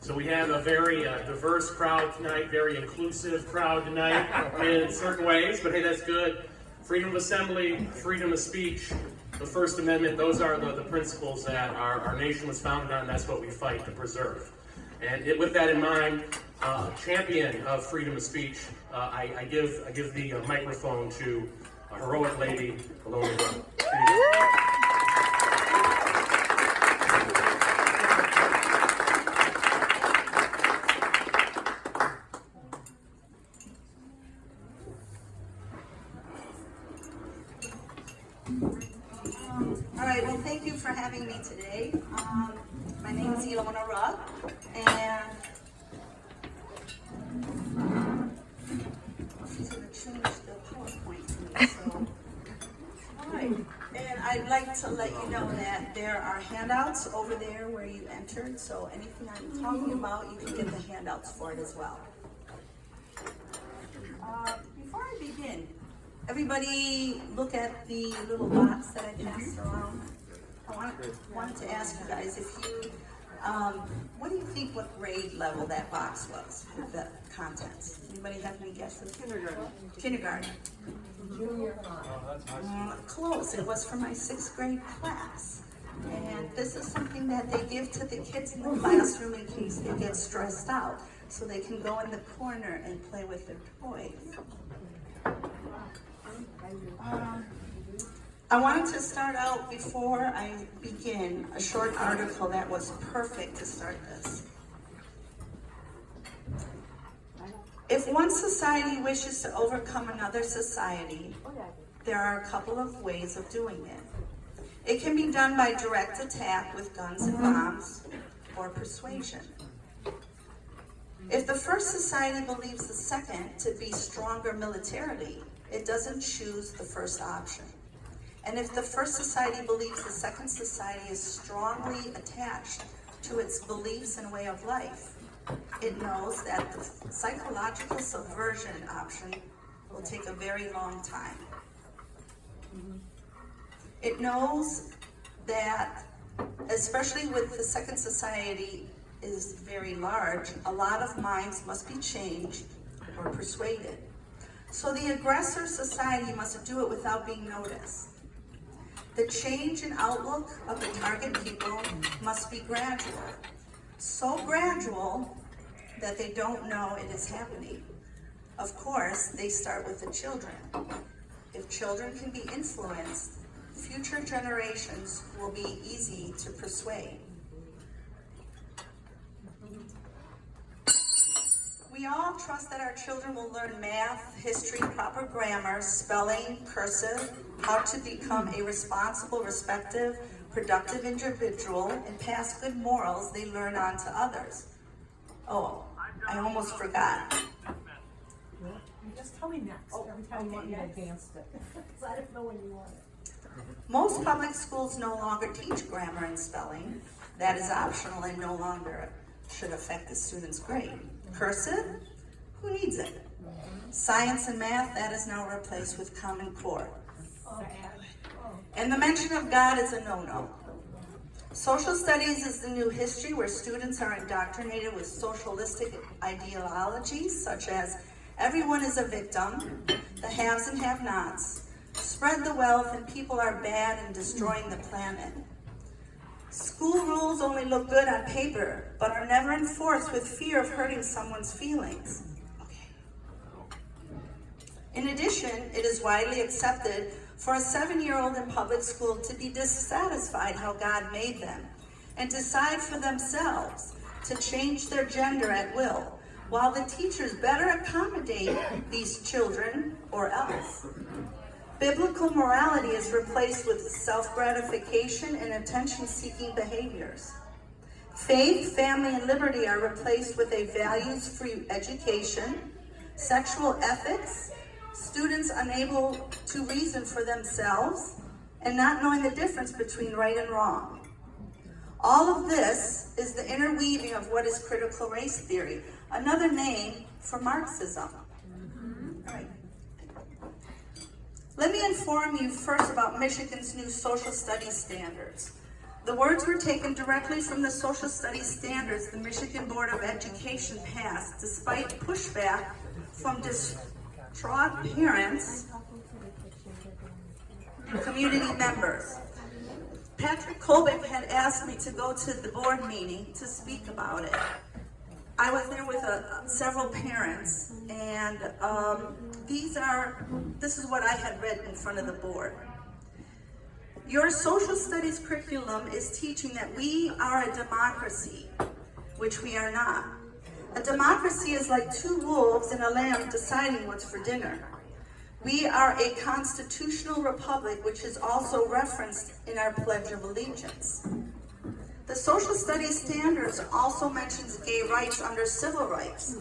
So we have a very diverse crowd tonight, very inclusive crowd tonight in certain ways, but hey, that's good. Freedom of assembly, freedom of speech, the First Amendment, those are the principles that our nation was founded on, and that's what we fight to preserve. And with that in mind, champion of freedom of speech, I give the microphone to a heroic lady, Ilona Rugg. All right, well, thank you for having me today. My name is Ilona Rugg, and she's going to change the PowerPoint to me. So, all right, and I'd like to let you know that there are handouts over there where you entered, so anything I'm talking about, you can get the handouts for it as well. Before I begin, everybody look at the little box that I passed around. I wanted to ask you guys if you, what do you think what grade level that box was with the contents? Anybody have any guesses? Kindergarten. Junior high. Close. It was for my 6th grade class. And this is something that they give to the kids in the classroom in case they get stressed out, so they can go in the corner and play with their toys. I wanted to start out, before I begin, a short article that was perfect to start this. If one society wishes to overcome another society, there are a couple of ways of doing it. It can be done by direct attack with guns and bombs, or persuasion. If the first society believes the second to be stronger militarily, it doesn't choose the first option. And if the first society believes the second society is strongly attached to its beliefs and way of life, it knows that the psychological subversion option will take a very long time. It knows that, especially with the second society is very large, a lot of minds must be changed or persuaded. So the aggressor society must do it without being noticed. The change in outlook of the target people must be gradual. So gradual that they don't know it is happening. Of course, they start with the children. If children can be influenced, future generations will be easy to persuade. We all trust that our children will learn math, history, proper grammar, spelling, cursive, how to become a responsible, respective, productive individual, and pass good morals they learn on to others. Oh, I almost forgot. Just tell me next. Every time you want me to advance it. Because I don't know when you want it. Most public schools no longer teach grammar and spelling. That is optional and no longer should affect the student's grade. Cursive? Who needs it? Science and math, that is now replaced with Common Core. And the mention of God is a no-no. Social studies is the new history where students are indoctrinated with socialistic ideologies such as everyone is a victim, the haves and have-nots, spread the wealth and people are bad and destroying the planet. School rules only look good on paper, but are never enforced with fear of hurting someone's feelings. In addition, it is widely accepted for a 7-year-old in public school to be dissatisfied how God made them and decide for themselves to change their gender at will, while the teachers better accommodate these children or else. Biblical morality is replaced with self-gratification and attention-seeking behaviors. Faith, family, and liberty are replaced with a values-free education, sexual ethics, students unable to reason for themselves, and not knowing the difference between right and wrong. All of this is the interweaving of what is critical race theory, another name for Marxism. All right. Let me inform you first about Michigan's new social studies standards. The words were taken directly from the social studies standards the Michigan Board of Education passed, despite pushback from distraught parents and community members. Patrick Colbeck had asked me to go to the board meeting to speak about it. I was there with several parents, and this is what I had read in front of the board. Your social studies curriculum is teaching that we are a democracy, which we are not. A democracy is like two wolves and a lamb deciding what's for dinner. We are a constitutional republic, which is also referenced in our Pledge of Allegiance. The social studies standards also mentions gay rights under civil rights.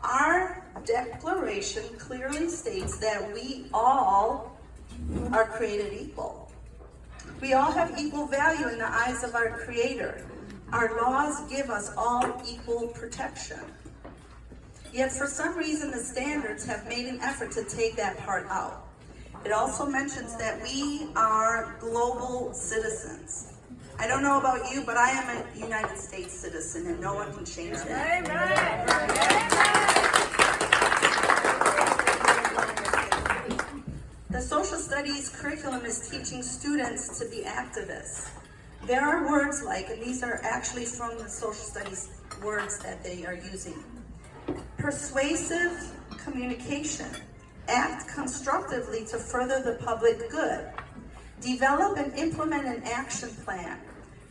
Our declaration clearly states that we all are created equal. We all have equal value in the eyes of our Creator. Our laws give us all equal protection. Yet for some reason the standards have made an effort to take that part out. It also mentions that we are global citizens. I don't know about you, but I am a United States citizen and no one can change that. The social studies curriculum is teaching students to be activists. There are words like, and these are actually from the social studies words that they are using. Persuasive communication, act constructively to further the public good, develop and implement an action plan,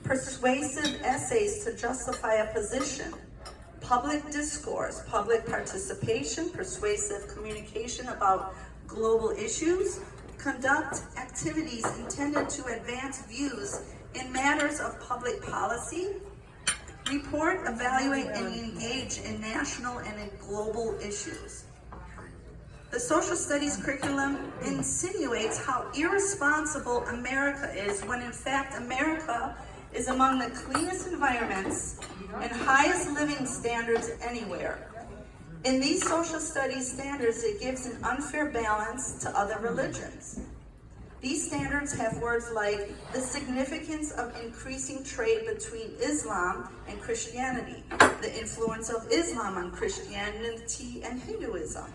persuasive essays to justify a position, public discourse, public participation, persuasive communication about global issues, conduct activities intended to advance views in matters of public policy, report, evaluate, and engage in national and in global issues. The social studies curriculum insinuates how irresponsible America is when in fact America is among the cleanest environments and highest living standards anywhere. In these social studies standards, it gives an unfair balance to other religions. These standards have words like the significance of increasing trade between Islam and Christianity, the influence of Islam on Christianity and Hinduism,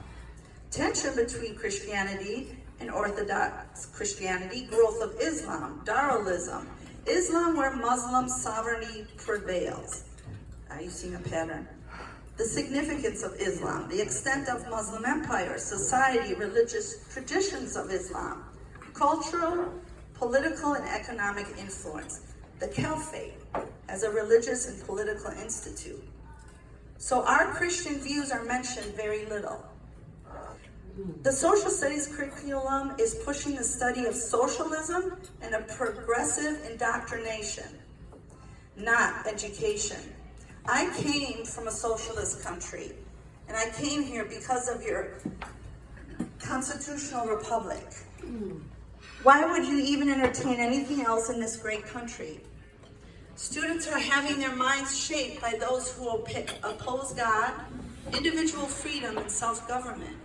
tension between Christianity and Orthodox Christianity, growth of Islam, Darwinism, Islam where Muslim sovereignty prevails. You've seen a pattern. The significance of Islam, the extent of Muslim empire, society, religious traditions of Islam, cultural, political, and economic influence, the caliphate as a religious and political institute. So our Christian views are mentioned very little. The social studies curriculum is pushing the study of socialism and a progressive indoctrination, not education. I came from a socialist country, and I came here because of your constitutional republic. Why would you even entertain anything else in this great country? Students are having their minds shaped by those who oppose God, individual freedom, and self-government.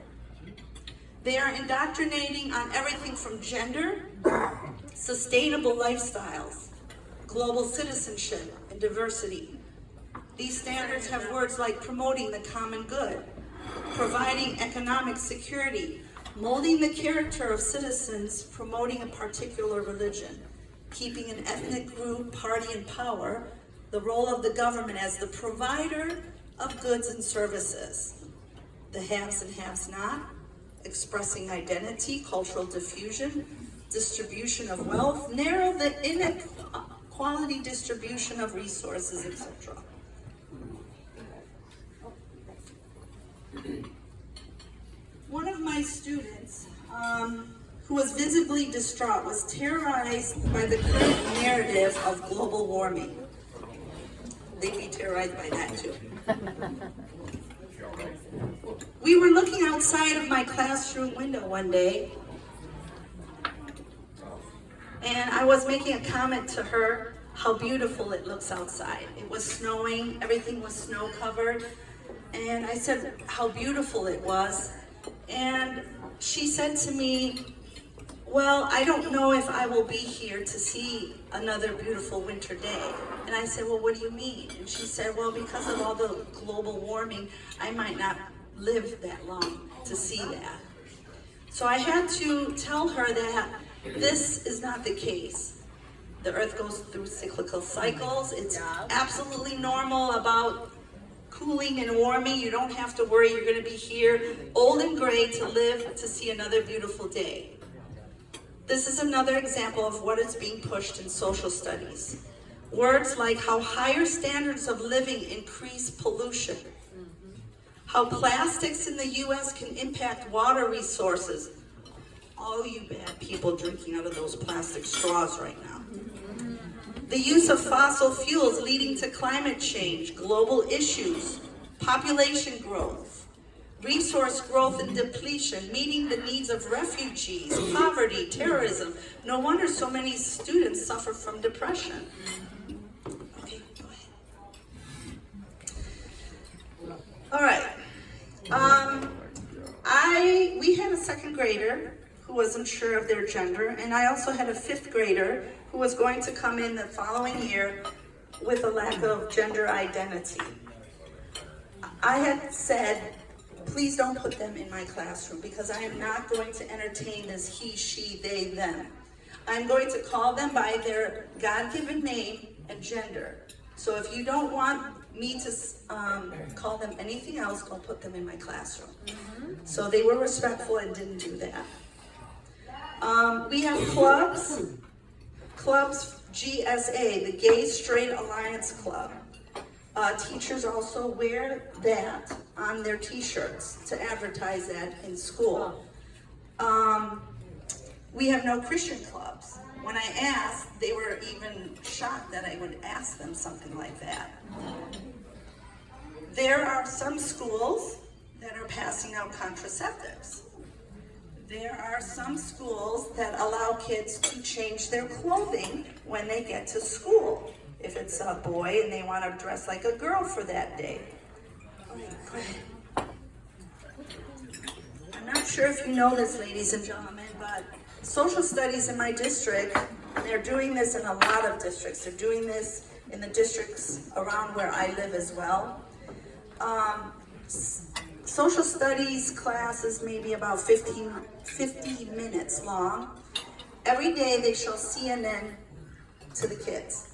They are indoctrinating on everything from gender, sustainable lifestyles, global citizenship, and diversity. These standards have words like promoting the common good, providing economic security, molding the character of citizens, promoting a particular religion, keeping an ethnic group, party in power, the role of the government as the provider of goods and services, the haves and haves not, expressing identity, cultural diffusion, distribution of wealth, narrow the inequality distribution of resources, etc. One of my students, who was visibly distraught, was terrorized by the current narrative of global warming. They'd be terrorized by that too. We were looking outside of my classroom window one day, and I was making a comment to her how beautiful it looks outside. It was snowing, everything was snow covered, and I said how beautiful it was. And she said to me, well, I don't know if I will be here to see another beautiful winter day. And I said, well, what do you mean? And she said, well, because of all the global warming, I might not live that long to see that. So I had to tell her that this is not the case. The earth goes through cyclical cycles. It's absolutely normal about cooling and warming. You don't have to worry. You're going to be here old and gray to live to see another beautiful day. This is another example of what is being pushed in social studies. Words like how higher standards of living increase pollution, how plastics in the US can impact water resources. All you bad people drinking out of those plastic straws right now. The use of fossil fuels leading to climate change, global issues, population growth, resource growth and depletion, meeting the needs of refugees, poverty, terrorism. No wonder so many students suffer from depression. Okay, go ahead. All right. We had a second grader who wasn't sure of their gender, and I also had a fifth grader who was going to come in the following year with a lack of gender identity. I had said, please don't put them in my classroom because I am not going to entertain this he, she, they, them. I'm going to call them by their God-given name and gender. So if you don't want me to call them anything else, don't put them in my classroom. So they were respectful and didn't do that. We have clubs, GSA, the Gay Straight Alliance Club. Teachers also wear that on their t-shirts to advertise that in school. We have no Christian clubs. When I asked, they were even shocked that I would ask them something like that. There are some schools that are passing out contraceptives. There are some schools that allow kids to change their clothing when they get to school. If it's a boy and they want to dress like a girl for that day. Go ahead. I'm not sure if you know this, ladies and gentlemen, but social studies in my district, they're doing this in a lot of districts. They're doing this in the districts around where I live as well. Social studies classes maybe about 50 minutes long. Every day they show CNN to the kids.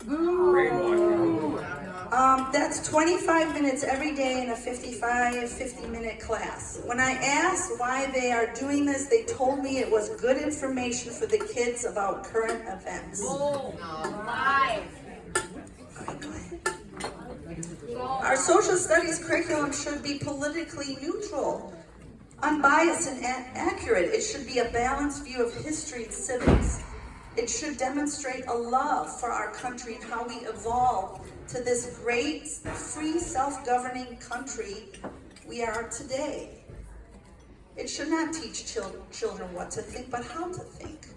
That's 25 minutes every day in a 50-minute class. When I asked why they are doing this, they told me it was good information for the kids about current events. Our social studies curriculum should be politically neutral, unbiased and accurate. It should be a balanced view of history and civics. It should demonstrate a love for our country and how we evolved to this great, free, self-governing country we are today. It should not teach children what to think, but how to think.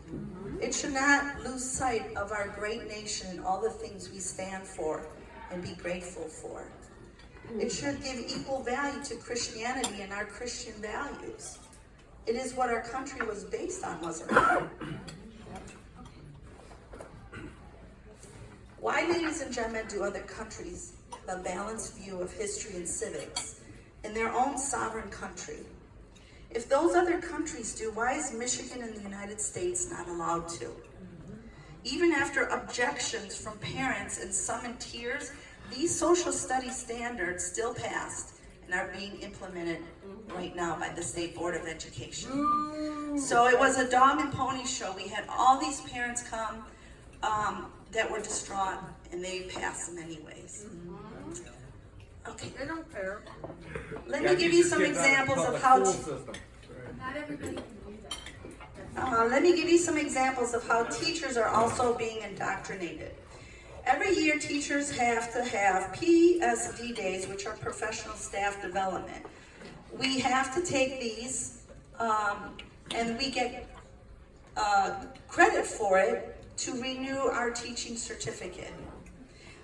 It should not lose sight of our great nation and all the things we stand for and be grateful for. It should give equal value to Christianity and our Christian values. It is what our country was based on, wasn't it? Why, ladies and gentlemen, do other countries have a balanced view of history and civics in their own sovereign country? If those other countries do, why is Michigan and the United States not allowed to? Even after objections from parents and some in tears, these social studies standards still passed and are being implemented right now by the State Board of Education. So it was a dog and pony show. We had all these parents come that were distraught, and they passed them anyways. Okay. They don't care. Let me give you some examples of how. Not everybody can do that. Let me give you some examples of how teachers are also being indoctrinated. Every year, teachers have to have PSD days, which are professional staff development. We have to take these, and we get credit for it to renew our teaching certificate.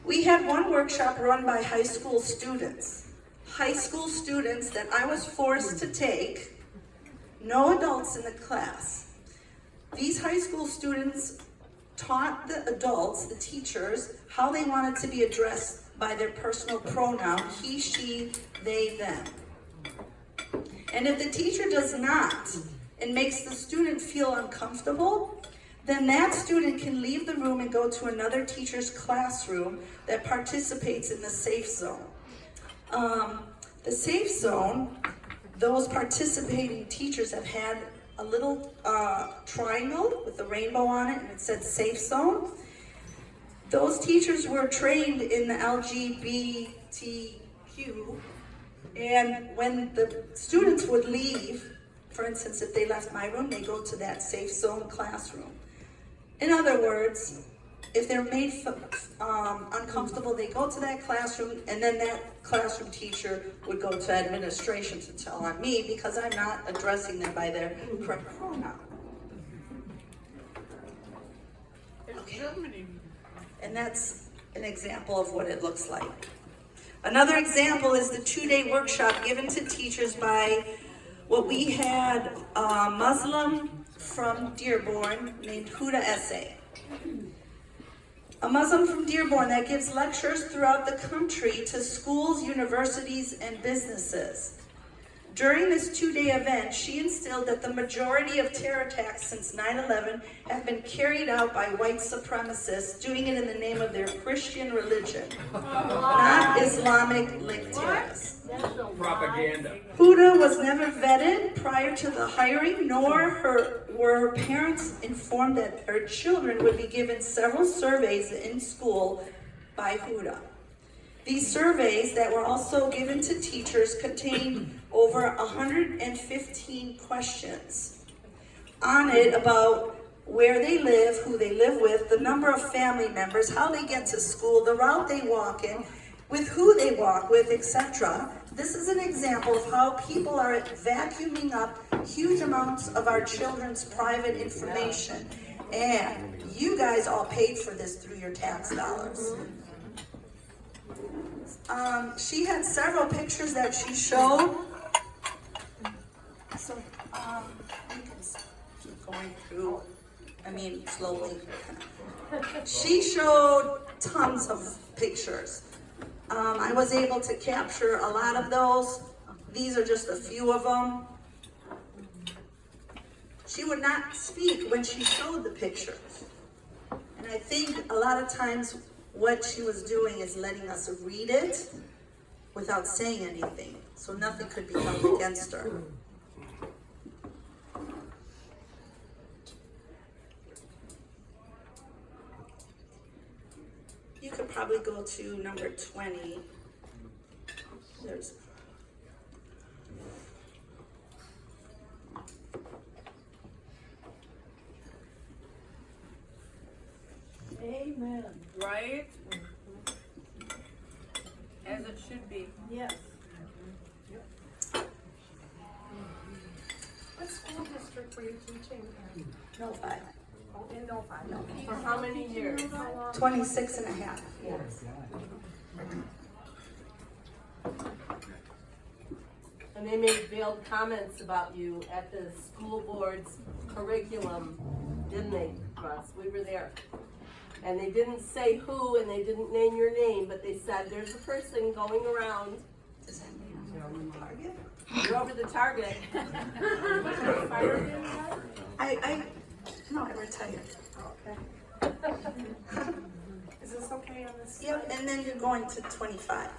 We had one workshop run by high school students that I was forced to take, no adults in the class. These high school students taught the adults, the teachers, how they wanted to be addressed by their personal pronoun, he, she, they, them. And if the teacher does not, and makes the student feel uncomfortable, then that student can leave the room and go to another teacher's classroom that participates in the safe zone. The safe zone, those participating teachers have had a little triangle with a rainbow on it, and it said safe zone. Those teachers were trained in the LGBTQ, and when the students would leave, for instance, if they left my room, they go to that safe zone classroom. In other words, if they're made uncomfortable, they go to that classroom, and then that classroom teacher would go to administration to tell on me because I'm not addressing them by their correct pronoun. Okay. And that's an example of what it looks like. Another example is the 2-day workshop given to teachers by what we had a Muslim from Dearborn named Huda Essay. A Muslim from Dearborn that gives lectures throughout the country to schools, universities, and businesses. During this 2-day event, she instilled that the majority of terror attacks since 9/11 have been carried out by white supremacists doing it in the name of their Christian religion, not Islamic terrorists. Propaganda. Huda was never vetted prior to the hiring, nor were her parents informed that her children would be given several surveys in school by Huda. These surveys that were also given to teachers contained over 115 questions on it about where they live, who they live with, the number of family members, how they get to school, the route they walk in, with who they walk with, etc. This is an example of how people are vacuuming up huge amounts of our children's private information. And you guys all paid for this through your tax dollars. She had several pictures that she showed. So, you can keep going through, slowly. She showed tons of pictures. I was able to capture a lot of those. These are just a few of them. She would not speak when she showed the pictures. And I think a lot of times what she was doing is letting us read it without saying anything, so nothing could be held against her. You could probably go to number 20. There's Amen. Right? As it should be. Yes. What school district were you teaching in? no 5. Oh, in Novi. No. For how many years? 26 and a half. Yes. And they made veiled comments about you at the school board's curriculum, didn't they, Russ? We were there. And they didn't say who, and they didn't name your name, but they said, there's a person going around. Does that mean I'm over the target? You're over the target. No, I retired. Okay. Is this okay on this? Yep, and then you're going to 25.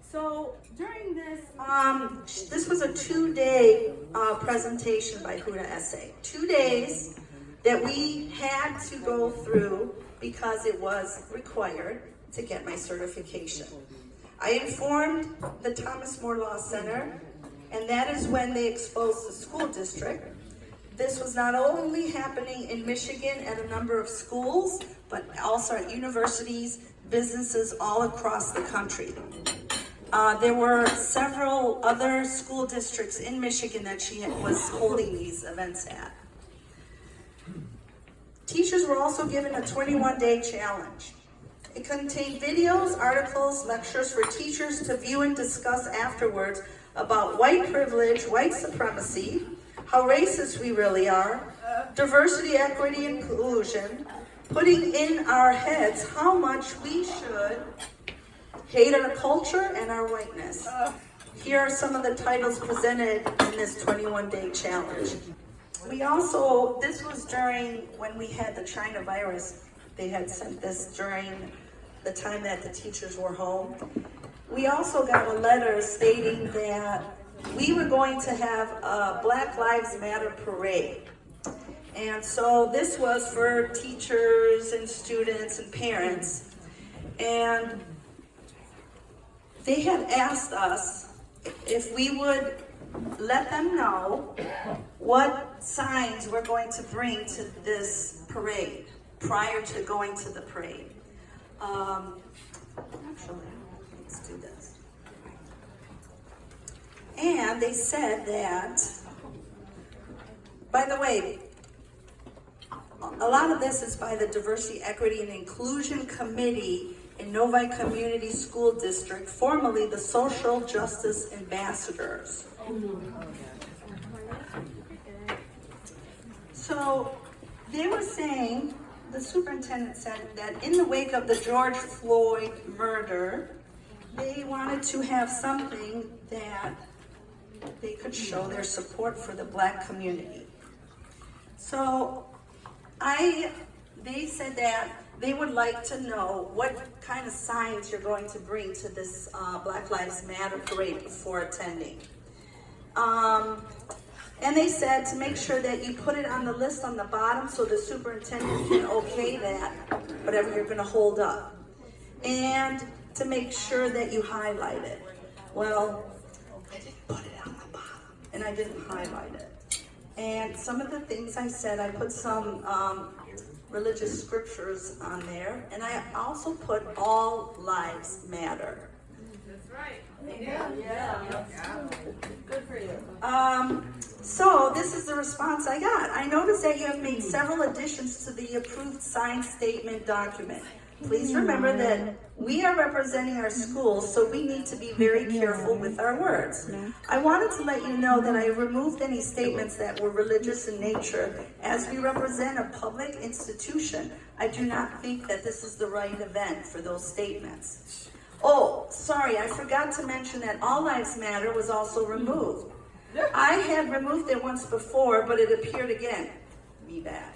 So during this, this was a 2-day presentation by Huda Essay. 2 days that we had to go through because it was required to get my certification. I informed the Thomas More Law Center, and that is when they exposed the school district. This was not only happening in Michigan at a number of schools, but also at universities, businesses all across the country. There were several other school districts in Michigan that she was holding these events at. Teachers were also given a 21-day challenge. It contained videos, articles, lectures for teachers to view and discuss afterwards about white privilege, white supremacy, how racist we really are, diversity, equity, inclusion, putting in our heads how much we should hate our culture and our whiteness. Here are some of the titles presented in this 21-day challenge. We also, this was during when we had the China virus. They had sent this during the time that the teachers were home. We also got a letter stating that we were going to have a Black Lives Matter parade. And so this was for teachers and students and parents. And they had asked us if we would let them know what signs we're going to bring to this parade prior to going to the parade. Actually, let's do this. And they said that, by the way, a lot of this is by the Diversity, Equity, and Inclusion Committee in Novi Community School District, formerly the Social Justice Ambassadors. So they were saying, the superintendent said that in the wake of the George Floyd murder, they wanted to have something that they could show their support for the Black community. So they said that they would like to know what kind of signs you're going to bring to this Black Lives Matter parade before attending. And they said to make sure that you put it on the list on the bottom so the superintendent can okay that, whatever you're gonna hold up. And to make sure that you highlight it. Well, I didn't put it on the bottom, and I didn't highlight it. And some of the things I said, I put some religious scriptures on there, and I also put all lives matter. That's right. Yeah. Good for you. So this is the response I got. I noticed that you have made several additions to the approved signed statement document. Please remember that we are representing our schools, so we need to be very careful with our words. I wanted to let you know that I removed any statements that were religious in nature. As we represent a public institution, I do not think that this is the right event for those statements. Oh, sorry, I forgot to mention that All Lives Matter was also removed. I had removed it once before, but it appeared again. Me bad.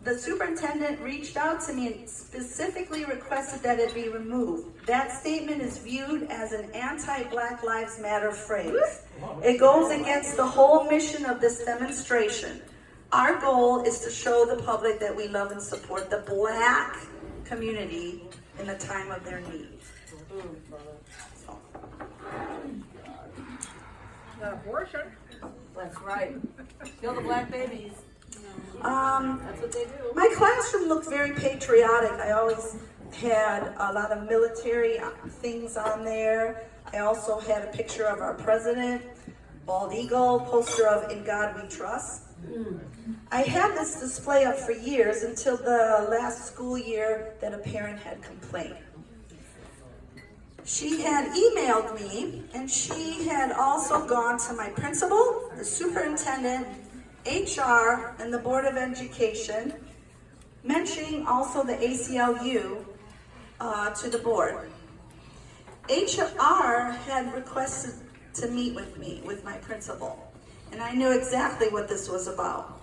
The superintendent reached out to me and specifically requested that it be removed. That statement is viewed as an anti-Black Lives Matter phrase. It goes against the whole mission of this demonstration. Our goal is to show the public that we love and support the Black community in the time of their need. So. Abortion. That's right. Kill the Black babies. That's what they do. My classroom looked very patriotic. I always had a lot of military things on there. I also had a picture of our president, bald eagle, poster of In God We Trust. I had this display up for years until the last school year that a parent had complained. She had emailed me, and she had also gone to my principal, the superintendent, HR, and the Board of Education, mentioning also the ACLU to the board. HR had requested to meet with me, with my principal, and I knew exactly what this was about.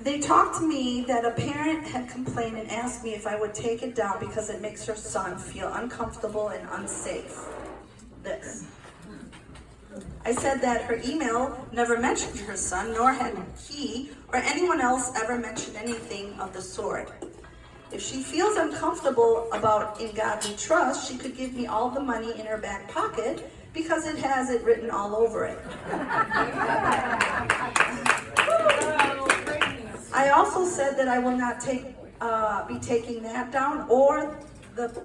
They talked to me that a parent had complained and asked me if I would take it down because it makes her son feel uncomfortable and unsafe. This. I said that her email never mentioned her son, nor had he or anyone else ever mentioned anything of the sort. If she feels uncomfortable about In God We Trust, she could give me all the money in her back pocket because it has it written all over it. I also said that I will not be taking that down or the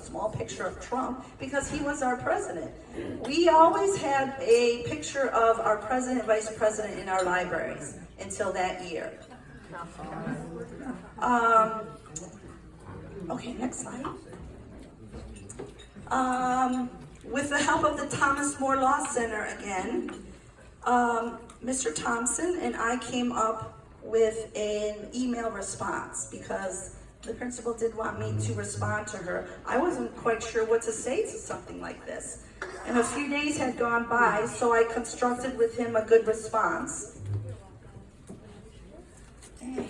small picture of Trump because he was our president. We always had a picture of our president, vice president in our libraries until that year. Okay, next slide. With the help of the Thomas More Law Center again, Mr. Thompson and I came up with an email response because the principal did want me to respond to her. I wasn't quite sure what to say to something like this. And a few days had gone by, so I constructed with him a good response. And I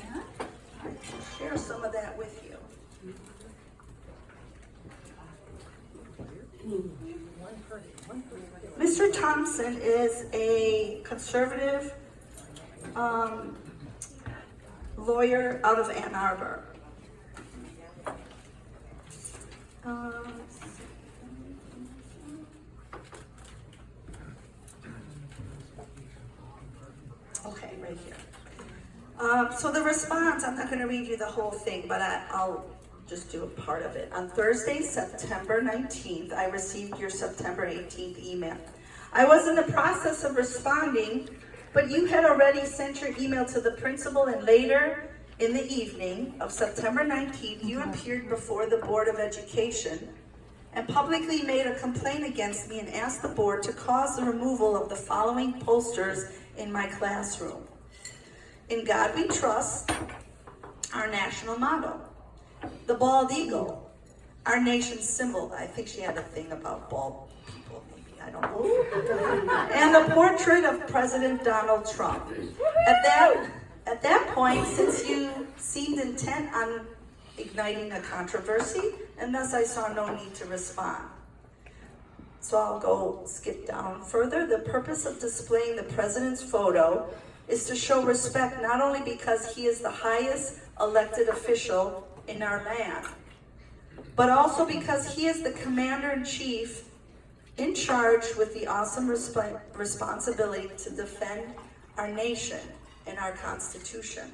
can share some of that with you. Mr. Thompson is a conservative lawyer out of Ann Arbor. Okay, right here. So the response, I'm not going to read you the whole thing, but I'll just do a part of it. On Thursday, September 19th, I received your September 18th email. I was in the process of responding, but you had already sent your email to the principal, and later in the evening of September 19th, you appeared before the Board of Education and publicly made a complaint against me and asked the board to cause the removal of the following posters in my classroom. In God We Trust, our national motto. The bald eagle, our nation's symbol. I think she had a thing about bald people, maybe, I don't know. And the portrait of President Donald Trump. At that point, since you seemed intent on igniting a controversy, and thus I saw no need to respond. So I'll skip down further. The purpose of displaying the president's photo is to show respect not only because he is the highest elected official in our land, but also because he is the commander-in-chief in charge with the awesome responsibility to defend our nation and our Constitution.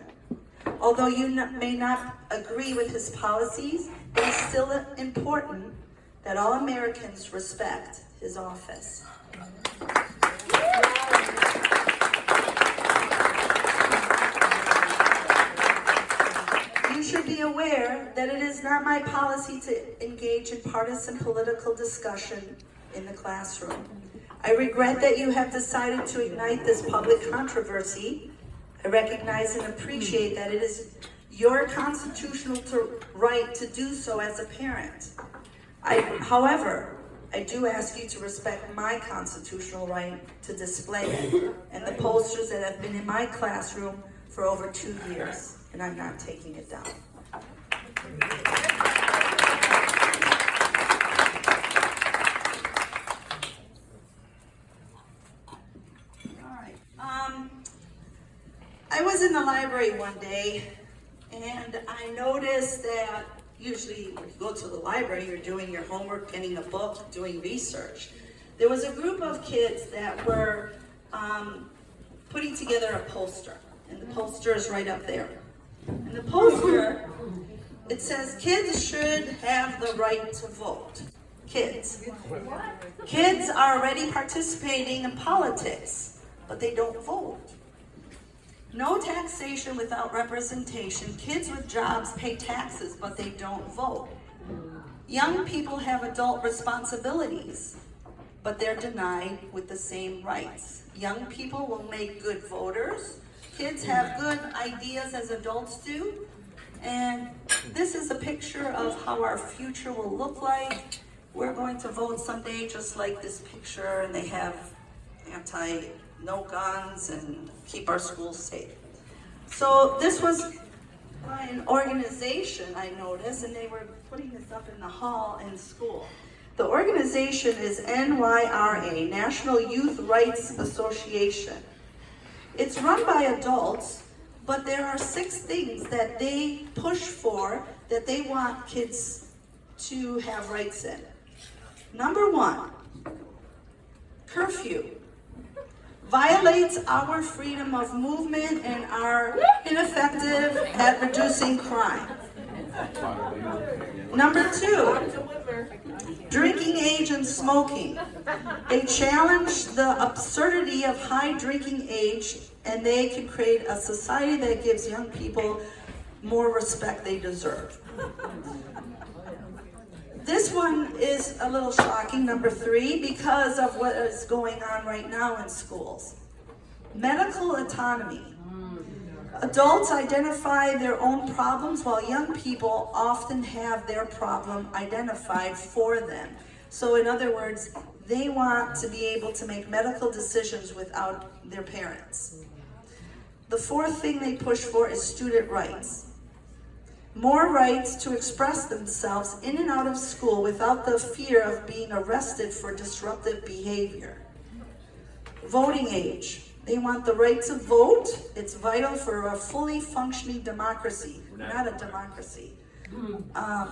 Although you may not agree with his policies, it is still important that all Americans respect his office. You should be aware that it is not my policy to engage in partisan political discussion in the classroom. I regret that you have decided to ignite this public controversy. I recognize and appreciate that it is your constitutional right to do so as a parent. However, I do ask you to respect my constitutional right to display it and the posters that have been in my classroom for over 2 years, and I'm not taking it down. I was in the library one day, and I noticed that usually when you go to the library, you're doing your homework, getting a book, doing research. There was a group of kids that were putting together a poster, and the poster is right up there. And the poster, it says, kids should have the right to vote. Kids. Kids are already participating in politics, but they don't vote. No taxation without representation. Kids with jobs pay taxes, but they don't vote. Young people have adult responsibilities, but they're denied with the same rights. Young people will make good voters. Kids have good ideas as adults do. And this is a picture of how our future will look like. We're going to vote someday just like this picture, and they have no guns and keep our schools safe. So this was by an organization I noticed, and they were putting this up in the hall in school. The organization is NYRA, National Youth Rights Association. It's run by adults, but there are 6 things that they push for that they want kids to have rights in. Number 1, curfew. Violates our freedom of movement and are ineffective at reducing crime. Number 2, drinking age and smoking. They challenge the absurdity of high drinking age, and they can create a society that gives young people more respect they deserve. This one is a little shocking, number 3, because of what is going on right now in schools. Medical autonomy. Adults identify their own problems while young people often have their problem identified for them. So in other words, they want to be able to make medical decisions without their parents. The 4th thing they push for is student rights. More rights to express themselves in and out of school without the fear of being arrested for disruptive behavior. Voting age. They want the right to vote. It's vital for a fully functioning democracy. We're not a democracy.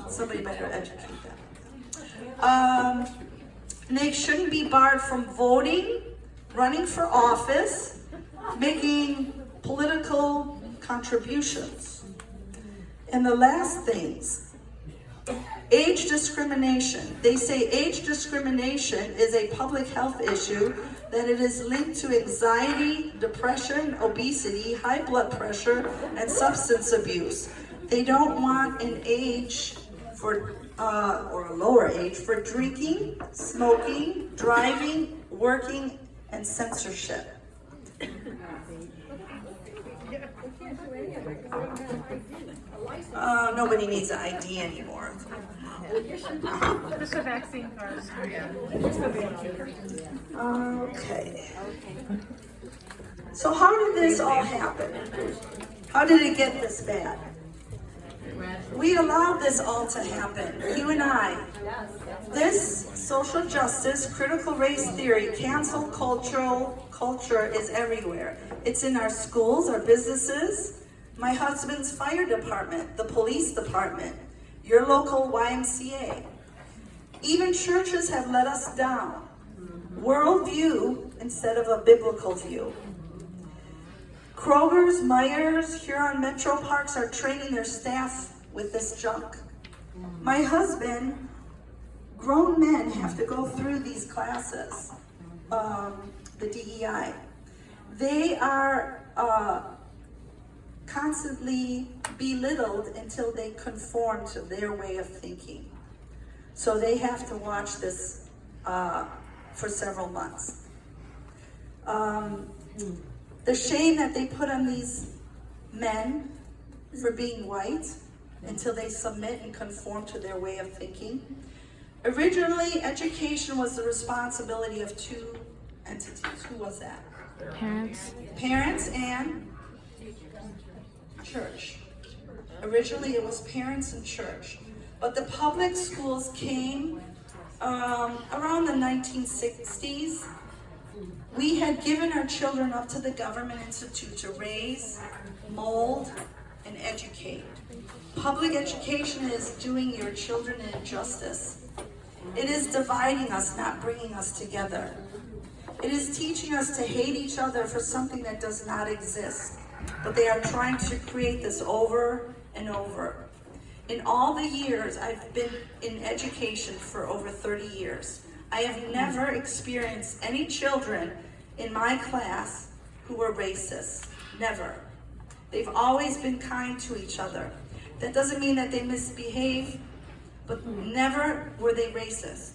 Somebody better educate them. And they shouldn't be barred from voting, running for office, making political contributions. And the last things, age discrimination. They say age discrimination is a public health issue, that it is linked to anxiety, depression, obesity, high blood pressure, and substance abuse. They don't want an age for, or a lower age for drinking, smoking, driving, working, and censorship. Nobody needs an ID anymore. Just a vaccine card. Okay. So how did this all happen? How did it get this bad? We allowed this all to happen, you and I. This social justice, critical race theory, cancel culture is everywhere. It's in our schools, our businesses, my husband's fire department, the police department, your local YMCA. Even churches have let us down. Worldview instead of a biblical view. Kroger's, Myers, Huron Metro Parks are training their staff with this junk. My husband, grown men have to go through these classes, the DEI. They are constantly belittled until they conform to their way of thinking. So they have to watch this for several months. The shame that they put on these men for being white until they submit and conform to their way of thinking. Originally, education was the responsibility of 2 entities. Who was that? Parents. Parents and church. Originally, it was parents and church. But the public schools came around the 1960s. We had given our children up to the government institute to raise, mold, and educate. Public education is doing your children an injustice. It is dividing us, not bringing us together. It is teaching us to hate each other for something that does not exist. But they are trying to create this over and over. In all the years I've been in education for over 30 years, I have never experienced any children in my class who were racist. Never. They've always been kind to each other. That doesn't mean that they misbehave, but never were they racist.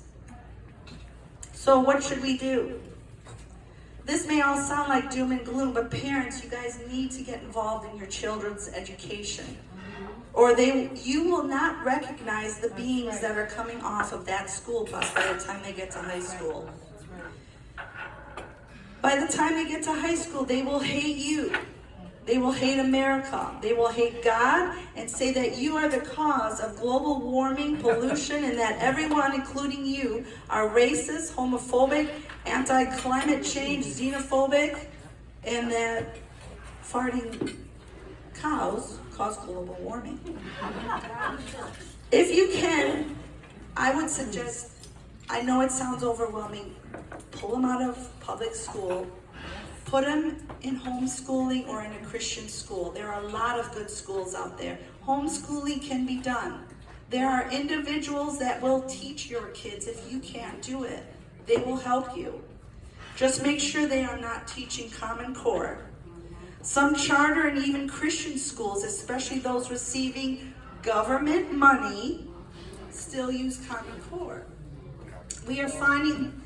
So what should we do? This may all sound like doom and gloom, but parents, you guys need to get involved in your children's education. Or you will not recognize the beings that are coming off of that school bus by the time they get to high school. By the time they get to high school, they will hate you. They will hate America. They will hate God and say that you are the cause of global warming, pollution, and that everyone, including you, are racist, homophobic, anti-climate change, xenophobic, and that farting cows cause global warming. If you can, I would suggest, I know it sounds overwhelming, pull them out of public school, put them in homeschooling or in a Christian school. There are a lot of good schools out there. Homeschooling can be done. There are individuals that will teach your kids if you can't do it. They will help you. Just make sure they are not teaching Common Core. Some charter and even Christian schools, especially those receiving government money, still use Common Core. We are finding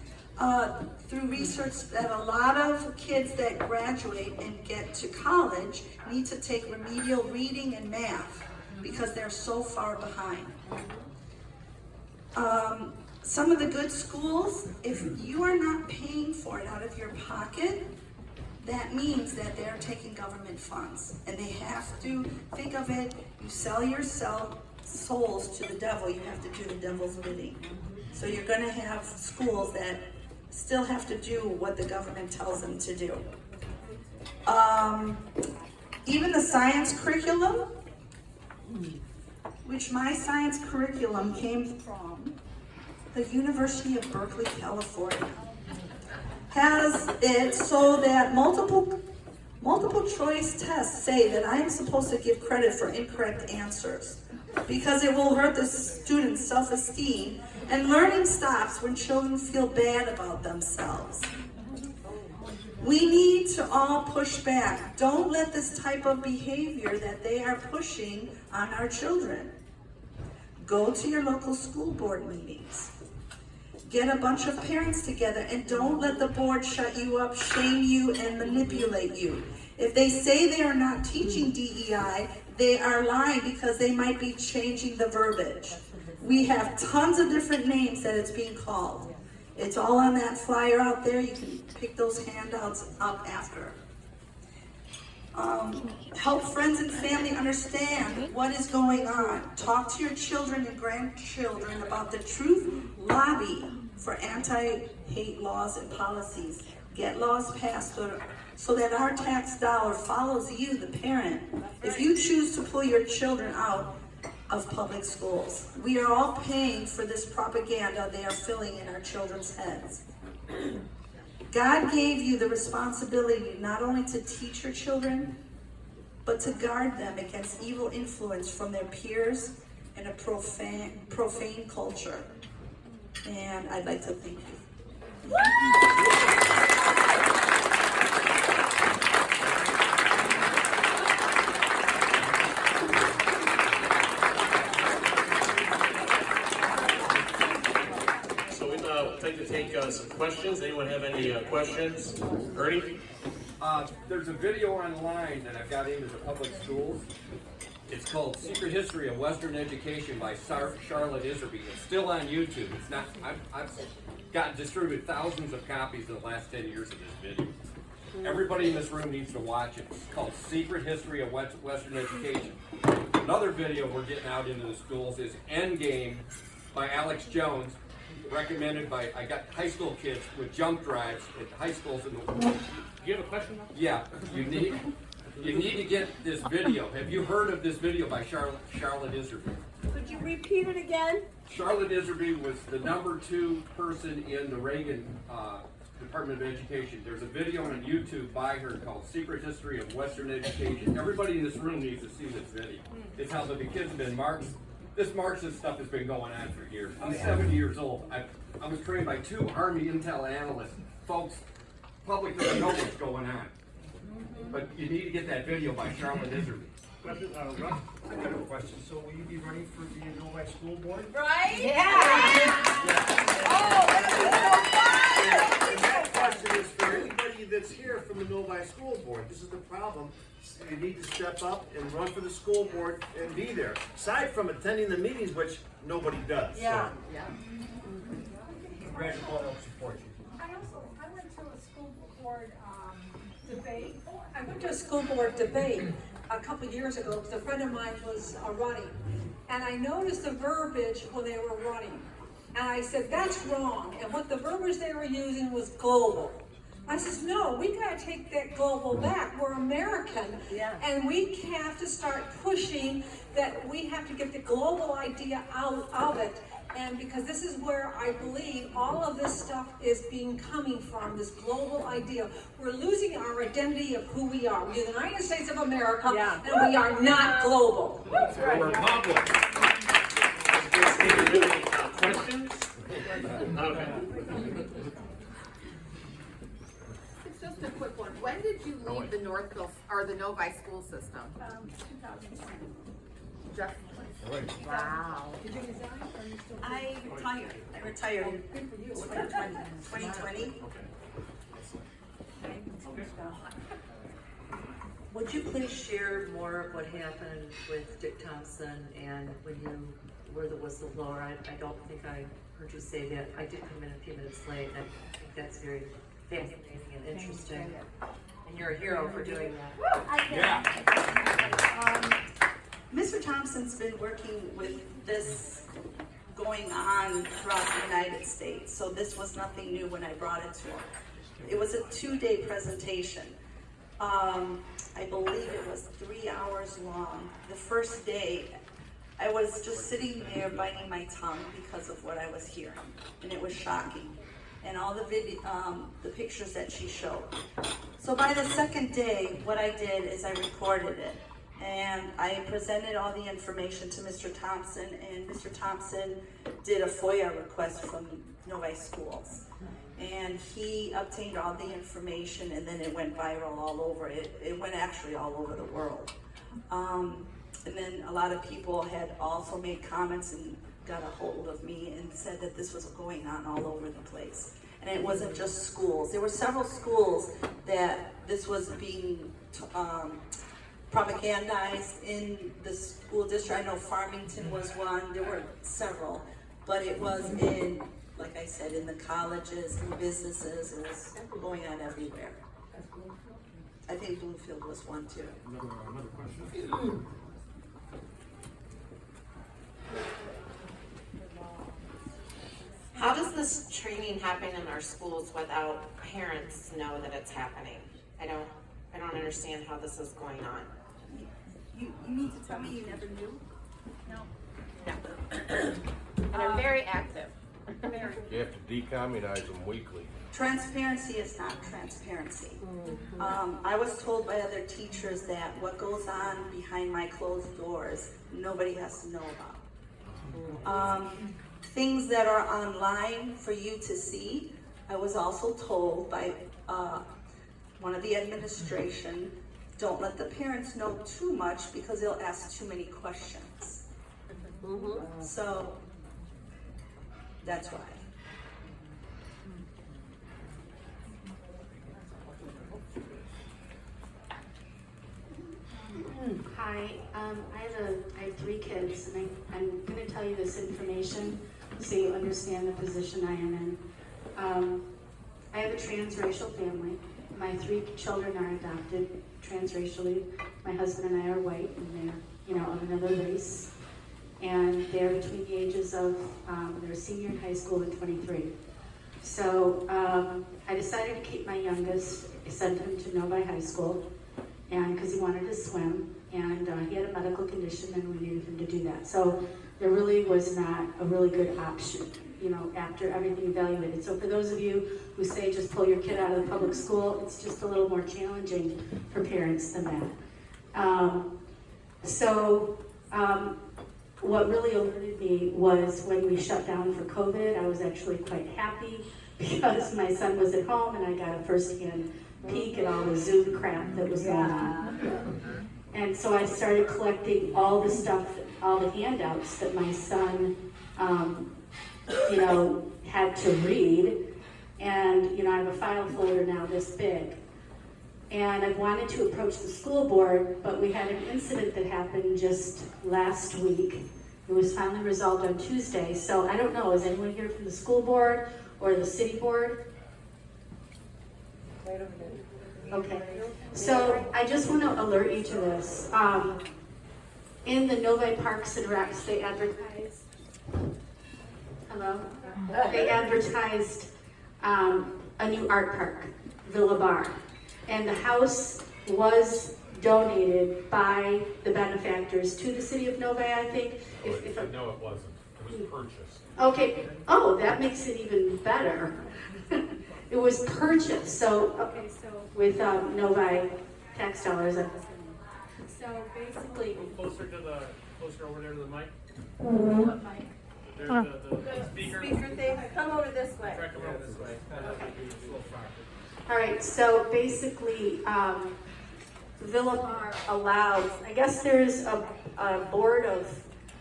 through research that a lot of kids that graduate and get to college need to take remedial reading and math because they're so far behind. Some of the good schools, if you are not paying for it out of your pocket, that means that they're taking government funds. And they have to think of it, you sell your souls to the devil, you have to do the devil's bidding. So you're gonna have schools that still have to do what the government tells them to do. Even the science curriculum, which my science curriculum came from the University of Berkeley, California, has it so that multiple choice tests say that I am supposed to give credit for incorrect answers because it will hurt the student's self-esteem, and learning stops when children feel bad about themselves. We need to all push back. Don't let this type of behavior that they are pushing on our children. Go to your local school board meetings. Get a bunch of parents together and don't let the board shut you up, shame you, and manipulate you. If they say they are not teaching DEI, they are lying because they might be changing the verbiage. We have tons of different names that it's being called. It's all on that flyer out there. You can pick those handouts up after. Help friends and family understand what is going on. Talk to your children and grandchildren about the truth. Lobby for anti-hate laws and policies. Get laws passed so that our tax dollar follows you, the parent, if you choose to pull your children out of public schools. We are all paying for this propaganda they are filling in our children's heads. God gave you the responsibility not only to teach your children, but to guard them against evil influence from their peers and a profane culture. And I'd like to thank you. So we'd like to take some questions. Anyone have any questions? Ernie? There's a video online that I've got into the public schools. It's called Secret History of Western Education by Charlotte Iserby. It's still on YouTube. It's not. I've gotten distributed thousands of copies in the last 10 years of this video. Everybody in this room needs to watch it. It's called Secret History of Western Education. Another video we're getting out into the schools is Endgame by Alex Jones, recommended by, I got high school kids with jump drives at high schools in the world. Do you have a question? Yeah, you need to get this video. Have you heard of this video by Charlotte Iserby? Could you repeat it again? Charlotte Iserby was the #2 person in the Reagan Department of Education. There's a video on YouTube by her called Secret History of Western Education. Everybody in this room needs to see this video. It's how the kids have been this Marxist stuff has been going on for years. I'm 70 years old. I was trained by 2 Army intel analysts. Folks, public doesn't know what's going on. But you need to get that video by Charlotte Iserby. Question? Russ? I got a question. So will you be running for the Novi School Board? Right? And that question is for anybody that's here from the Novi School Board. This is the problem. You need to step up and run for the school board and be there. Aside from attending the meetings, which nobody does. Yeah. Congratulations, I'll support you. I went to a school board debate. I went to a school board debate a couple years ago because a friend of mine was running. And I noticed the verbiage when they were running. And I said, that's wrong. And what the verbiage they were using was global. I says, no, we gotta take that global back. We're American. Yeah. And we have to start pushing that we have to get the global idea out of it. And because this is where I believe all of this stuff is coming from, this global idea. We're losing our identity of who we are. We're the United States of America, and we are not global. That's right. We're public. Questions? Okay. It's just a quick one. When did you leave the Northville or the Novi school system? 2010. Just Wow. Did you resign or are you still? I retired in Good for you. 2020. Would you please share more of what happened with Dick Thompson and when you were the whistleblower? I don't think I heard you say that. I did come in a few minutes late, and I think that's very fascinating and interesting. And you're a hero for doing that. Mr. Thompson's been working with this going on throughout the United States, so this was nothing new when I brought it to him. It was a 2-day presentation. I believe it was 3 hours long. The first day, I was just sitting there biting my tongue because of what I was hearing, and it was shocking. And all the pictures that she showed. So by the second day, what I did is I recorded it, and I presented all the information to Mr. Thompson, and Mr. Thompson did a FOIA request from Novi Schools. And he obtained all the information, and then it went viral all over. It went actually all over the world. And then a lot of people had also made comments and got a hold of me and said that this was going on all over the place. And it wasn't just schools. There were several schools that this was being propagandized in the school district. I know Farmington was one. There were several. But it was in, like I said, in the colleges and businesses. It was going on everywhere. I think Bloomfield was one too. Another question? How does this training happen in our schools without parents know that it's happening? I don't understand how this is going on. You mean to tell me you never knew? And I'm very active. You have to decommunize them weekly. Transparency is not transparency. I was told by other teachers that what goes on behind my closed doors, nobody has to know about. Things that are online for you to see, I was also told by one of the administration, don't let the parents know too much because they'll ask too many questions. So that's why. Hi, I have 3 kids, and I'm going to tell you this information so you understand the position I am in. I have a transracial family. My 3 children are adopted transracially. My husband and I are white, and they're, of another race. And they're between the ages of, they're a senior in high school and 23. So I decided to keep my youngest. I sent him to Novi High School, and because he wanted to swim, and he had a medical condition, and we needed him to do that. So there really was not a really good option, after everything evaluated. So for those of you who say just pull your kid out of the public school, it's just a little more challenging for parents than that. What really alerted me was when we shut down for COVID. I was actually quite happy because my son was at home and I got a first-hand peek at all the Zoom crap that was going on. And so I started collecting all the stuff, all the handouts that my son, had to read. And, I have a file folder now this big. And I wanted to approach the school board, but we had an incident that happened just last week. It was finally resolved on Tuesday. So I don't know, is anyone here from the school board or the city board? Right over there. Okay, so I just want to alert you to this. In the Novi Parks and Recs, they advertised, They advertised a new art park, Villa Bar. And the house was donated by the benefactors to the city of Novi, I think. No, it wasn't. It was purchased. Okay, that makes it even better. It was purchased, so with Novi tax dollars. So basically, Closer over there to the mic. what mic? There's the speaker. Speaker thing, come over this way. Try to come over this way. All right, so basically, Villa Bar allows, I guess there's a board of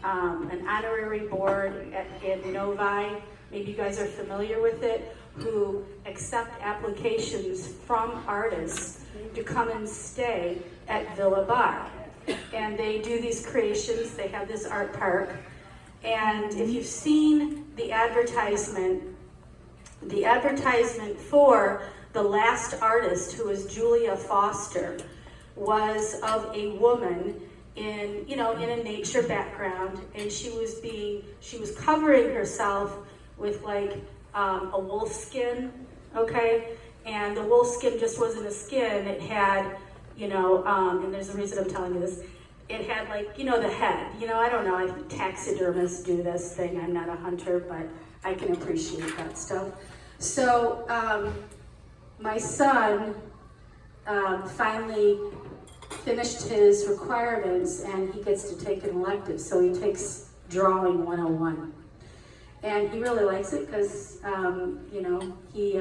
an honorary board in Novi, maybe you guys are familiar with it, who accept applications from artists to come and stay at Villa Bar. And they do these creations, they have this art park. And if you've seen the advertisement for the last artist, who was Julia Foster, was of a woman in a nature background, and she was covering herself with like a wolf skin, okay? And the wolf skin just wasn't a skin, it had, and there's a reason I'm telling you this, it had like, the head, I don't know, taxidermists do this thing, I'm not a hunter, but I can appreciate that stuff. So, my son finally finished his requirements and he gets to take an elective, so he takes Drawing 101. And he really likes it because, he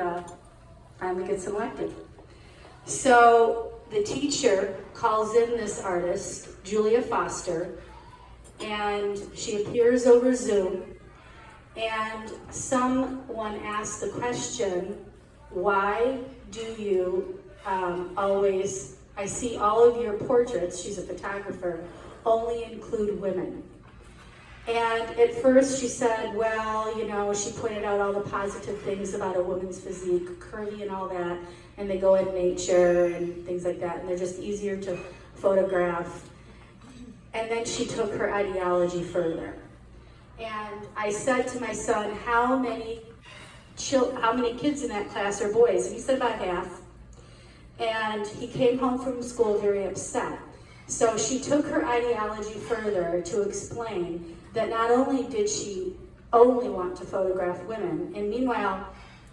finally gets elected. So the teacher calls in this artist, Julia Foster, and she appears over Zoom, and someone asked the question, why do you always, I see all of your portraits, she's a photographer, only include women. And at first she said, well, she pointed out all the positive things about a woman's physique, curvy and all that, and they go in nature and things like that, and they're just easier to photograph. And then she took her ideology further. And I said to my son, how many kids in that class are boys? And he said about half. And he came home from school very upset. So she took her ideology further to explain that not only did she only want to photograph women, and meanwhile,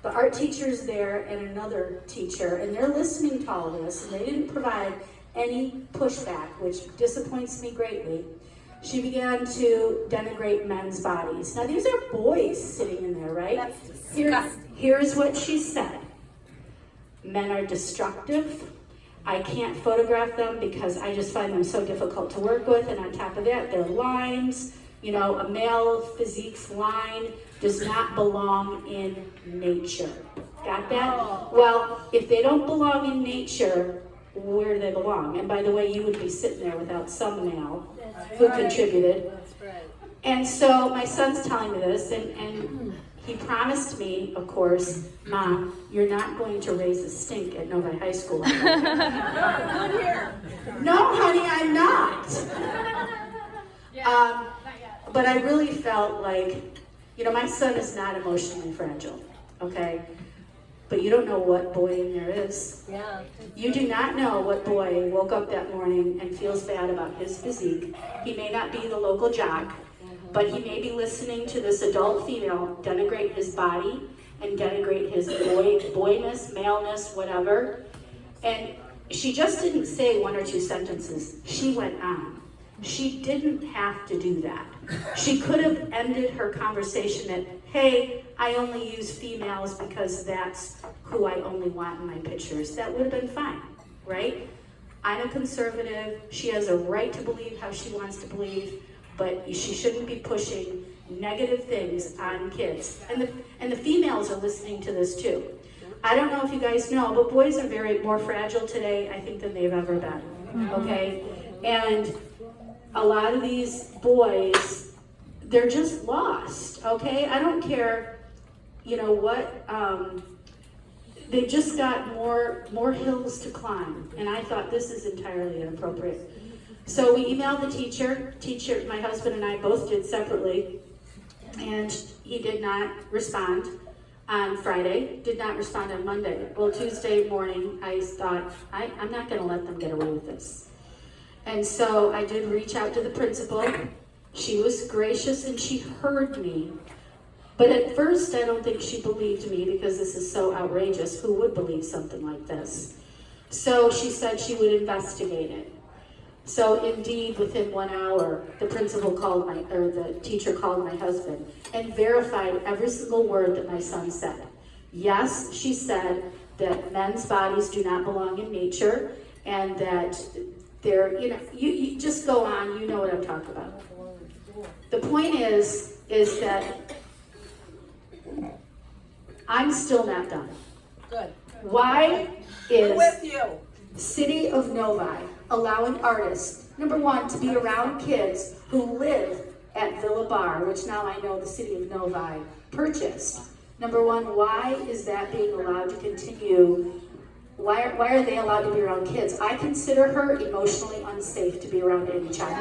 the art teacher's there and another teacher, and they're listening to all this, and they didn't provide any pushback, which disappoints me greatly. She began to denigrate men's bodies. Now, these are boys sitting in there, right? That's disgusting. Here's what she said. Men are destructive. I can't photograph them because I just find them so difficult to work with, and on top of that, they're lines. A male physique's line does not belong in nature. Got that? Well, if they don't belong in nature, where do they belong? And by the way, you would be sitting there without some male who contributed. That's right. And so my son's telling me this, and he promised me, of course, Mom, you're not going to raise a stink at Novi High School. No, honey, I'm not. But I really felt like, my son is not emotionally fragile, okay? But you don't know what boy in there is. Yeah. You do not know what boy woke up that morning and feels bad about his physique. He may not be the local jock, but he may be listening to this adult female denigrate his body and denigrate his boyness, maleness, whatever. And she just didn't say one or two sentences. She went on. She didn't have to do that. She could have ended her conversation at, hey, I only use females because that's who I only want in my pictures. That would have been fine, right? I'm a conservative. She has a right to believe how she wants to believe, but she shouldn't be pushing negative things on kids. And the females are listening to this too. I don't know if you guys know, but boys are more fragile today, I think, than they've ever been, okay? And a lot of these boys, they're just lost, okay? I don't care, what, they've just got more hills to climb, and I thought this is entirely inappropriate. So we emailed the teacher, my husband and I both did separately, and he did not respond on Friday, did not respond on Monday. Well, Tuesday morning, I thought, I'm not gonna let them get away with this. And so I did reach out to the principal. She was gracious and she heard me. But at first, I don't think she believed me because this is so outrageous. Who would believe something like this? So she said she would investigate it. So indeed, within 1 hour, the teacher called my husband and verified every single word that my son said. Yes, she said that men's bodies do not belong in nature, and that they're, you just go on, you know what I'm talking about. The point is that I'm still not done. Good. Why We're is with you. the city of Novi allowing artists, number one, to be around kids who live at Villa Bar, which now I know the city of Novi purchased? Number one, why is that being allowed to continue? Why are they allowed to be around kids? I consider her emotionally unsafe to be around any child.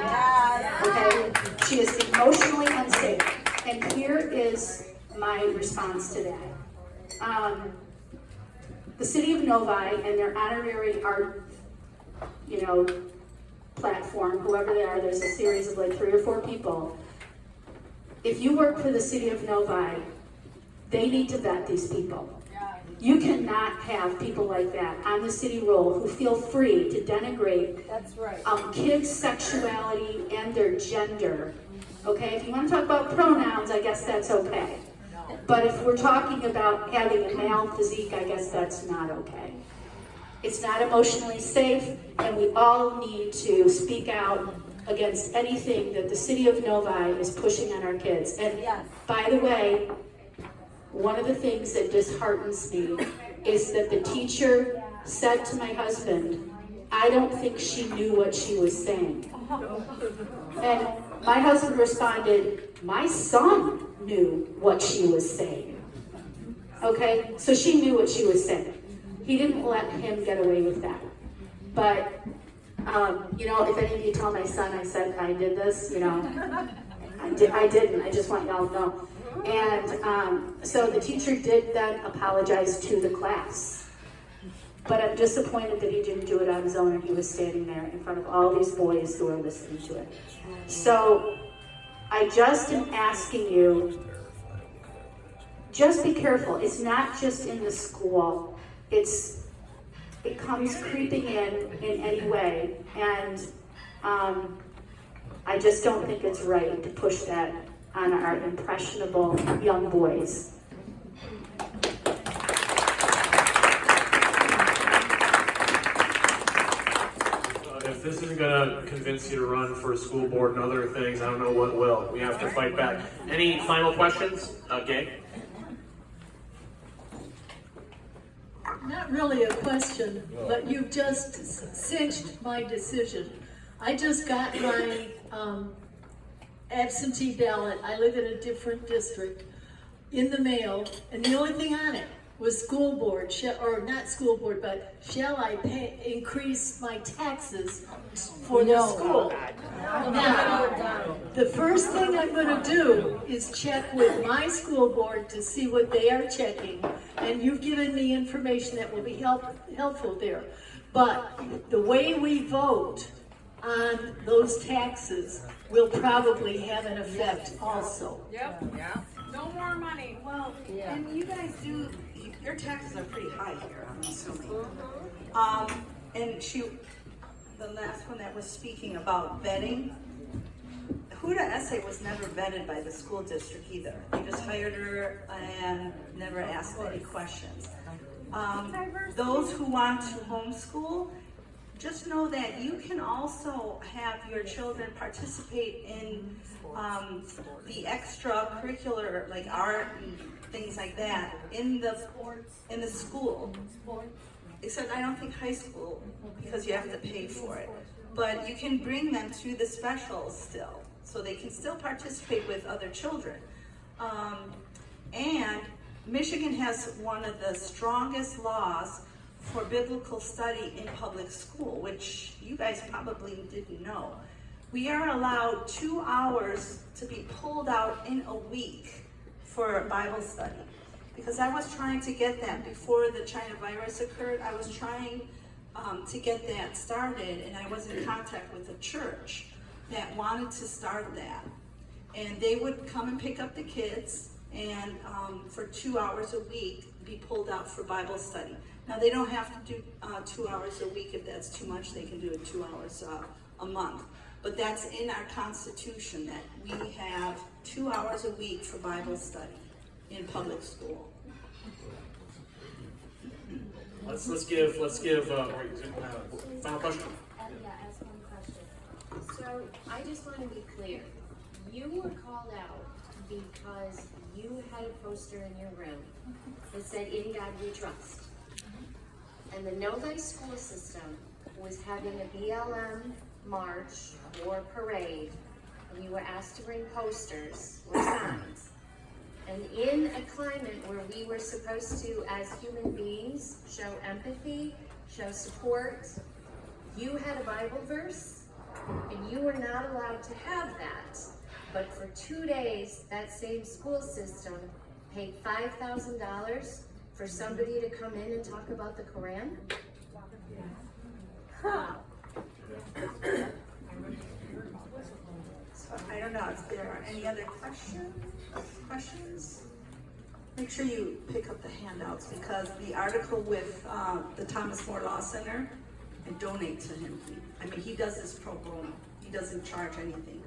Okay? She is emotionally unsafe. And here is my response to that. The city of Novi and their honorary art, platform, whoever they are, there's a series of like 3 or 4 people. If you work for the city of Novi, they need to vet these people. You cannot have people like that on the city roll who feel free to denigrate That's right. kids' sexuality and their gender. Okay, if you want to talk about pronouns, I guess that's okay. But if we're talking about having a male physique, I guess that's not okay. It's not emotionally safe, and we all need to speak out against anything that the city of Novi is pushing on our kids. And by the way, one of the things that disheartens me is that the teacher said to my husband, I don't think she knew what she was saying. And my husband responded, my son knew what she was saying. Okay, so she knew what she was saying. He didn't let him get away with that. But, if any of you tell my son I said I did this, I didn't. I just want y'all to know. And so the teacher did then apologize to the class. But I'm disappointed that he didn't do it on his own and he was standing there in front of all these boys who are listening to it. So I just am asking you, just be careful. It's not just in the school. It comes creeping in any way. And I just don't think it's right to push that on our impressionable young boys. If this isn't going to convince you to run for a school board and other things, I don't know what will. We have to fight back. Any final questions? Okay. Not really a question, but you've just cinched my decision. I just got my absentee ballot. I live in a different district in the mail, and the only thing on it was school board, or not school board, but shall I increase my taxes for the school? Now, the first thing I'm going to do is check with my school board to see what they are checking, and you've given me information that will be helpful there. But the way we vote on those taxes will probably have an effect also. Yep. Yeah. No more money. Well, and you guys your taxes are pretty high here, I'm assuming. And the last one that was speaking about vetting, Huda Essay was never vetted by the school district either. They just hired her and never asked any questions. Those who want to homeschool, just know that you can also have your children participate in the extracurricular, like art and things like that, in the school. Except I don't think high school, because you have to pay for it. But you can bring them to the specials still, so they can still participate with other children. And Michigan has one of the strongest laws for biblical study in public school, which you guys probably didn't know. We are allowed 2 hours to be pulled out in a week for Bible study. Because I was trying to get that before the China virus occurred. I was trying to get that started, and I was in contact with a church that wanted to start that. And they would come and pick up the kids, and for 2 hours a week, be pulled out for Bible study. Now, they don't have to do 2 hours a week. If that's too much, they can do it 2 hours a month. But that's in our Constitution, that we have 2 hours a week for Bible study in public school. Let's give final question. Yeah, ask one question. So I just want to be clear. You were called out because you had a poster in your room that said, "In God We Trust." And the Novi school system was having a BLM march or parade, and you were asked to bring posters or signs. And in a climate where we were supposed to, as human beings, show empathy, show support, you had a Bible verse, and you were not allowed to have that. But for 2 days, that same school system paid $5,000 for somebody to come in and talk about the Quran? So I don't know if there are any other questions? Make sure you pick up the handouts because the article with the Thomas More Law Center, and donate to him. I mean, he does this pro bono. He doesn't charge anything.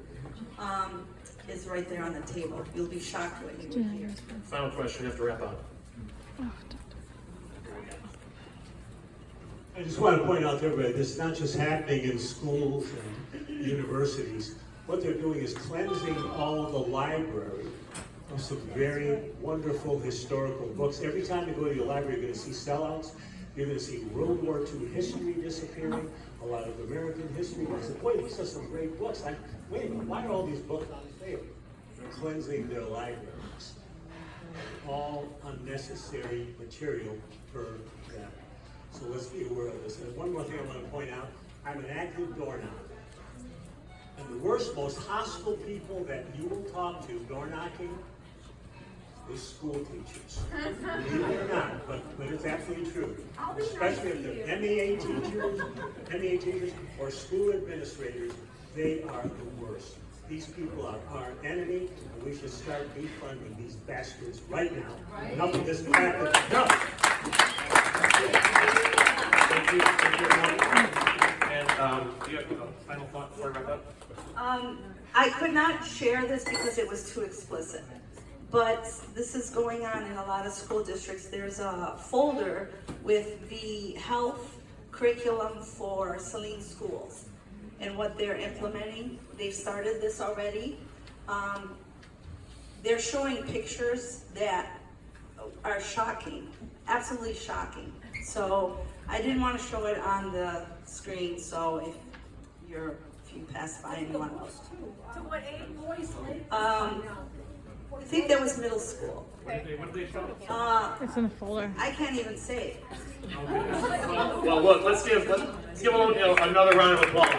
Is right there on the table. You'll be shocked when you hear. Final question, you have to wrap up. I just want to point out to everybody, this is not just happening in schools and universities. What they're doing is cleansing all the library of some very wonderful historical books. Every time you go to your library, you're going to see sellouts. You're going to see World War II history disappearing, a lot of American history. I said, boy, these are some great books. Wait a minute, why are all these books on the table? They're cleansing their libraries. All unnecessary material for them. So let's be aware of this. And one more thing I want to point out, I'm an active door knocker. And the worst, most hostile people that you will talk to door knocking is school teachers. Believe it or not, but it's absolutely true. Especially if they're MEA teachers or school administrators, they are the worst. These people are our enemy, and we should start defunding these bastards right now. Enough of this crap. No. Thank you. And do you have a final thought before I wrap up? I could not share this because it was too explicit. But this is going on in a lot of school districts. There's a folder with the health curriculum for Saline schools and what they're implementing. They've started this already. They're showing pictures that are shocking, absolutely shocking. So I didn't want to show it on the screen, so if you pass by and want to. To what age boys live? I think that was middle school. What did they show? It's in the folder. I can't even say it. Well, look, let's give another round of applause.